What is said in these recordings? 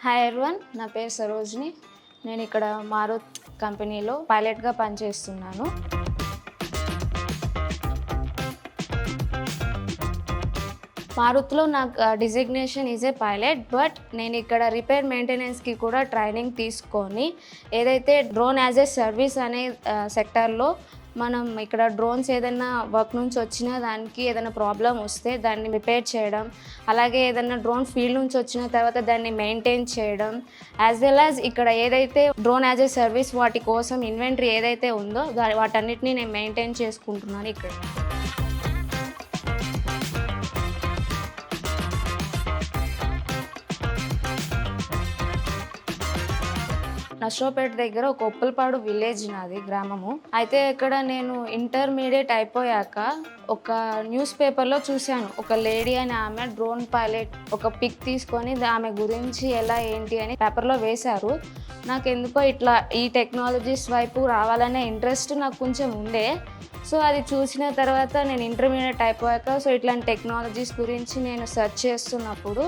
Hi everyone, నా పేరు సరోజిని. నేను ఇక్కడ మారుత్ కంపెనీలో పైలట్గా పనిచేస్తున్నాను. మారుత్లో నాకు designation is a pilot, but నేను ఇక్కడ రిపేర్ మెయింటెనెన్స్కి కూడా ట్రైనింగ్ తీసుకొని ఏదైతే డ్రోన్ యాజ్ ఏ సర్వీస్ అనే సెక్టార్లో మనం ఇక్కడ డ్రోన్స్ ఏదైనా వర్క్ నుంచి వచ్చినా దానికి ఏదైనా ప్రాబ్లం వస్తే దాన్ని రిపేర్ చేయడం, అలాగే ఏదైనా డ్రోన్ ఫీల్డ్ నుంచి వచ్చిన తర్వాత దాన్ని మెయింటైన్ చేయడం, యాజ్ వెల్ యాజ్ ఇక్కడ ఏదైతే డ్రోన్ యాజ్ ఏ సర్వీస్ వాటి కోసం ఇన్వెంటరీ ఏదైతే ఉందో వాటన్నిటిని నేను మెయింటైన్ చేసుకుంటున్నాను ఇక్కడ. నర్సరావుపేట దగ్గర ఒక ఉప్పలపాడు విలేజ్ నాది గ్రామము. అయితే ఇక్కడ నేను ఇంటర్మీడియట్ అయిపోయాక ఒక న్యూస్ పేపర్లో చూశాను, ఒక లేడీ అని ఆమె డ్రోన్ పైలట్ ఒక పిక్ తీసుకొని ఆమె గురించి ఎలా ఏంటి అని పేపర్లో వేశారు. నాకు ఎందుకో ఇట్లా ఈ టెక్నాలజీస్ వైపు రావాలనే ఇంట్రెస్ట్ నాకు కొంచెం ఉండే. సో అది చూసిన తర్వాత నేను ఇంటర్మీడియట్ అయిపోయాక ఇట్లాంటి టెక్నాలజీస్ గురించి నేను సెర్చ్ చేస్తున్నప్పుడు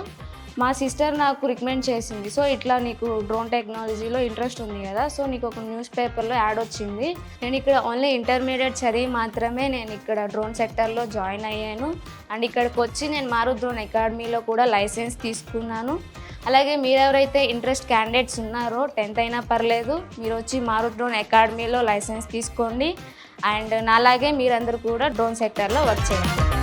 మా సిస్టర్ నాకు రికమెండ్ చేసింది. సో ఇట్లా నీకు డ్రోన్ టెక్నాలజీలో ఇంట్రెస్ట్ ఉంది కదా, సో నీకు ఒక న్యూస్ పేపర్లో యాడ్ వచ్చింది. నేను ఇక్కడ ఓన్లీ ఇంటర్మీడియట్ చదివి మాత్రమే నేను ఇక్కడ డ్రోన్ సెక్టర్లో జాయిన్ అయ్యాను. అండ్ ఇక్కడికి వచ్చి నేను మారుత్ డ్రోన్ అకాడమీలో కూడా లైసెన్స్ తీసుకున్నాను. అలాగే మీరు ఎవరైతే ఇంట్రెస్ట్ క్యాండిడేట్స్ ఉన్నారో 10th అయినా పర్లేదు, మీరు వచ్చి మారుత్ డ్రోన్ అకాడమీలో లైసెన్స్ తీసుకోండి. అండ్ నాలాగే మీరందరూ కూడా డ్రోన్ సెక్టర్లో వర్క్ చేయండి.